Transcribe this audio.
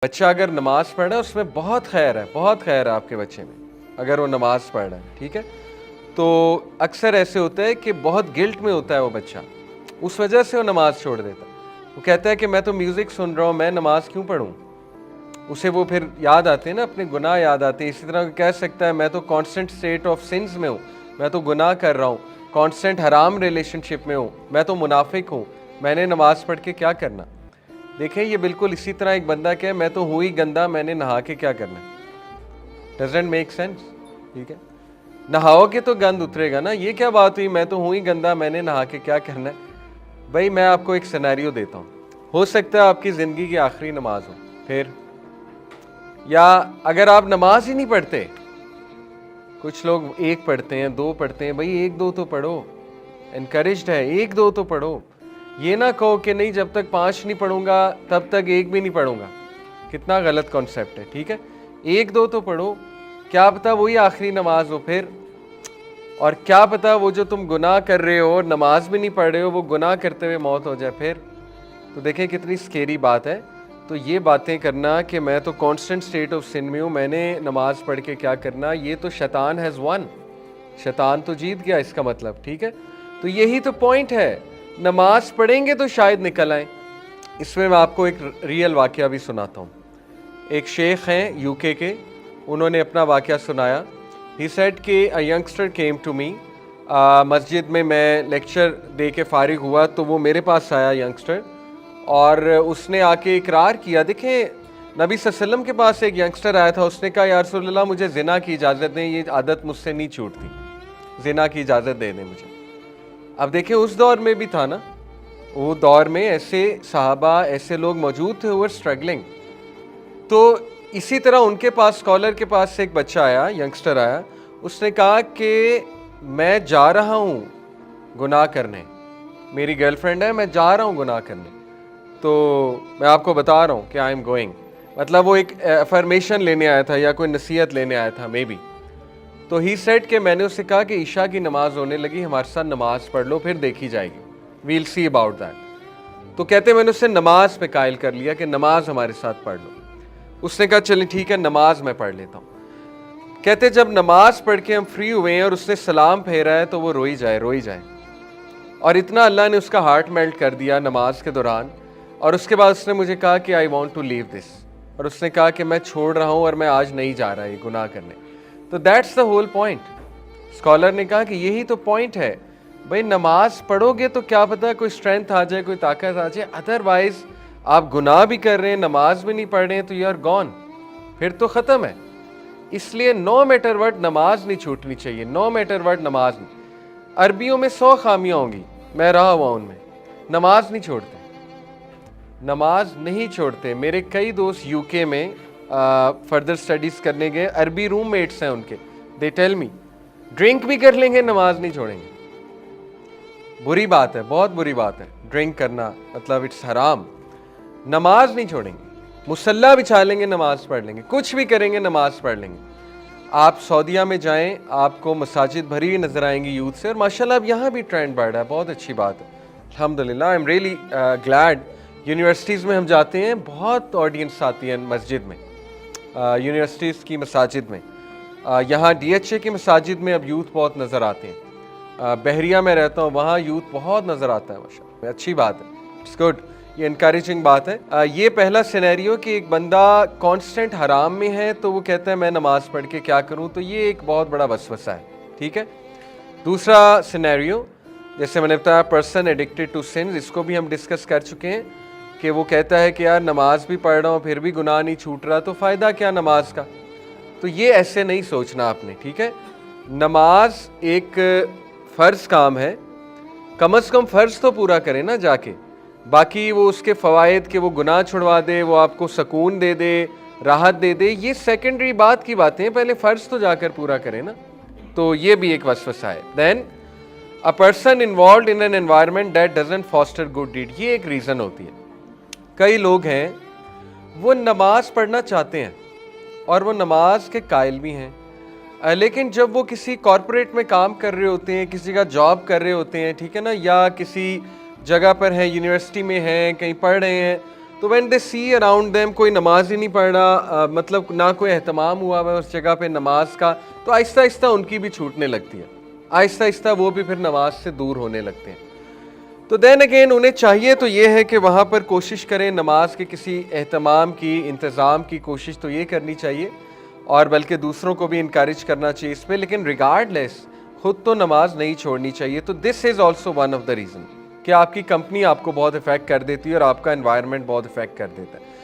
बच्चा अगर नमाज़ पढ़ रहा है उसमें बहुत खैर है, बहुत खैर है आपके बच्चे में, अगर वो नमाज़ पढ़ रहा है, ठीक है। तो अक्सर ऐसे होता है कि बहुत गिल्ट में होता है वो बच्चा, उस वजह से वो नमाज़ छोड़ देता है। वो कहता है कि मैं तो म्यूज़िक सुन रहा हूँ, मैं नमाज़ क्यों पढ़ूँ। उसे वो फिर याद आते हैं ना, अपने गुनाह याद आते हैं। इसी तरह वो कह सकता है मैं तो कॉन्स्टेंट स्टेट ऑफ सिंस में हूँ, मैं तो गुनाह कर रहा हूँ, कॉन्स्टेंट हराम रिलेशनशिप में हूँ, मैं तो मुनाफिक हूँ, मैंने नमाज़ पढ़ के क्या करना। देखें, ये बिल्कुल इसी तरह एक बंदा कहे मैं तो हुई गंदा, मैंने नहा के क्या करना। डजंट मेक सेंस, ठीक है। नहाओगे तो गंद उतरेगा ना। ये क्या बात हुई, मैं तो हुई गंदा, मैंने नहा के क्या करना है। भाई मैं आपको एक सिनेरियो देता हूँ, हो सकता है आपकी ज़िंदगी की आखिरी नमाज हो, फिर या अगर आप नमाज ही नहीं पढ़ते, कुछ लोग एक पढ़ते हैं, दो पढ़ते हैं, भाई एक दो तो पढ़ो, इनकरेज्ड है, एक दो तो पढ़ो। ये ना कहो कि नहीं जब तक 5 नहीं पढ़ूंगा तब तक एक भी नहीं पढ़ूंगा, कितना गलत कॉन्सेप्ट है, ठीक है। एक दो तो पढ़ो, क्या पता वही आखिरी नमाज हो फिर, और क्या पता वो जो तुम गुनाह कर रहे हो, नमाज भी नहीं पढ़ रहे हो, वो गुनाह करते हुए मौत हो जाए फिर। तो देखें कितनी स्केरी बात है। तो ये बातें करना कि मैं तो कांस्टेंट स्टेट ऑफ सिन में हूँ, मैंने नमाज पढ़ के क्या करना, ये तो शैतान हैज़ वन, शैतान तो जीत गया इसका मतलब, ठीक है। तो यही तो पॉइंट है, नमाज पढ़ेंगे तो शायद निकल आए। इसमें मैं आपको एक रियल वाक़या भी सुनाता हूँ। एक शेख हैं यूके के, उन्होंने अपना वाक़या सुनाया। ही सेड कि a youngster came to me, मस्जिद में मैं लेक्चर दे के फ़ारिग हुआ तो वो मेरे पास आया यंगस्टर, और उसने आके इकरार किया। देखें, नबी सल्लल्लाहु अलैहि वसल्लम के पास एक यंगस्टर आया था, उसने कहा या रसूलल्लाह मुझे ज़िना की इजाज़त दें, ये आदत मुझसे नहीं छूटती, ज़िना की इजाज़त दे दें मुझे। अब देखें उस दौर में भी था ना, वो दौर में ऐसे सहाबा, ऐसे लोग मौजूद थे, वो स्ट्रगलिंग। तो इसी तरह उनके पास, स्कॉलर के पास से एक बच्चा आया, यंगस्टर आया, उसने कहा कि मैं जा रहा हूँ गुनाह करने, मेरी गर्लफ्रेंड है, मैं जा रहा हूँ गुनाह करने, तो मैं आपको बता रहा हूँ कि आई एम गोइंग। मतलब वो एक अफर्मेशन लेने आया था या कोई नसीहत लेने आया था मे बी। तो ही सेड कि मैंने उससे कहा कि ईशा की नमाज होने लगी, हमारे साथ नमाज पढ़ लो, फिर देखी जाएगी, वील सी अबाउट दैट। तो कहते मैंने उससे नमाज पे कायल कर लिया कि नमाज हमारे साथ पढ़ लो। उसने कहा चलें ठीक है, नमाज मैं पढ़ लेता हूँ। कहते जब नमाज पढ़ के हम फ्री हुए हैं और उसने सलाम फेरा है तो वो रोई जाए, रोई जाए। और इतना अल्लाह ने उसका हार्ट मेल्ट कर दिया नमाज के दौरान। और उसके बाद उसने मुझे कहा कि I want to leave this, और उसने कहा कि मैं छोड़ रहा हूँ और मैं आज नहीं जा रहा ये गुनाह करने। तो that's the whole point. Scholar ने कहा कि यही तो पॉइंट है भाई, नमाज पढ़ोगे तो क्या पता कोई स्ट्रेंथ आ जाए, कोई ताकत आ जाए, अदरवाइज आप गुनाह भी कर रहे हैं, नमाज भी नहीं पढ़ रहे हैं, तो यू आर गॉन, फिर तो ख़त्म है। इसलिए नो मैटर व्हाट नमाज नहीं छूटनी चाहिए, नो मैटर व्हाट नमाज नहीं। अरबियों में 100 खामियाँ होंगी, मैं रहा हुआ उनमें, नमाज नहीं छोड़ते, नमाज नहीं छोड़ते। मेरे कई दोस्त यूके में फर्दर स्टडीज़ करने गए, अरबी रूममेट्स हैं उनके, दे टेल मी ड्रिंक भी कर लेंगे, नमाज नहीं छोड़ेंगे। बुरी बात है, बहुत बुरी बात है ड्रिंक करना, मतलब इट्स हराम। नमाज नहीं छोड़ेंगे, मुसल्ला बिछा लेंगे, नमाज पढ़ लेंगे, कुछ भी करेंगे, नमाज पढ़ लेंगे। आप सऊदीया में जाएं, आपको मसाजिद भरी हुई नजर आएंगी यूथ से, और माशाल्लाह अब यहाँ भी ट्रेंड बढ़ रहा है, बहुत अच्छी बात है, अल्हम्दुलिल्लाह। I am really glad. Universities में हम जाते हैं, बहुत ऑडियंस आती है मस्जिद में, यूनिवर्सिटीज़ की मसाजिद में। यहाँ DHA की मसाजिद में अब यूथ बहुत नज़र आते हैं। बहरिया में रहता हूँ, वहाँ यूथ बहुत नज़र आता है, माशाल्लाह, अच्छी बात है, इट्स गुड, ये इनकरेजिंग बात है। ये पहला सिनेरियो कि एक बंदा कांस्टेंट हराम में है तो वो कहता है मैं नमाज पढ़ के क्या करूं, तो ये एक बहुत बड़ा वसवसा है, ठीक है। दूसरा सिनेरियो, जैसे मैंने बताया पर्सन एडिक्टेड टू सिंस, इसको भी हम डिस्कस कर चुके हैं कि वो कहता है कि यार नमाज भी पढ़ रहा हूँ फिर भी गुनाह नहीं छूट रहा, तो फ़ायदा क्या नमाज का। तो ये ऐसे नहीं सोचना आपने, ठीक है। नमाज एक फ़र्ज़ काम है, कम से कम फ़र्ज़ तो पूरा करें ना जाके, बाकी वो उसके फ़वाइद के वो गुनाह छुड़वा दे, वो आपको सुकून दे दे, राहत दे दे, ये सेकेंडरी बात की बातें हैं, पहले फ़र्ज़ तो जाकर पूरा करें ना। तो ये भी एक वसवसा है। Then a person involve in an environment that doesn't foster good deed, ये एक रीज़न होती है। कई लोग हैं वो नमाज पढ़ना चाहते हैं और वो नमाज के कायल भी हैं, लेकिन जब वो किसी कॉरपोरेट में काम कर रहे होते हैं, किसी का जॉब कर रहे होते हैं, ठीक है ना, या किसी जगह पर हैं, यूनिवर्सिटी में हैं, कहीं पढ़ रहे हैं, तो when they see around them कोई नमाज ही नहीं पढ़ रहा, मतलब ना कोई एहतमाम हुआ है उस जगह पे नमाज का, तो आहिस्ता आहिस्ता उनकी भी छूटने लगती है, आहिस्ता आहिस्ता वो भी फिर नमाज से दूर होने लगते हैं। तो देन अगेन उन्हें चाहिए तो ये है कि वहाँ पर कोशिश करें, नमाज के किसी एहतमाम की, इंतज़ाम की कोशिश तो ये करनी चाहिए, और बल्कि दूसरों को भी इनकरेज करना चाहिए इस पर, लेकिन रिगार्डलेस खुद तो नमाज नहीं छोड़नी चाहिए। तो this is also one of the reason कि आपकी कंपनी आपको बहुत इफेक्ट कर देती है और आपका एनवायरनमेंट बहुत इफेक्ट कर देता है।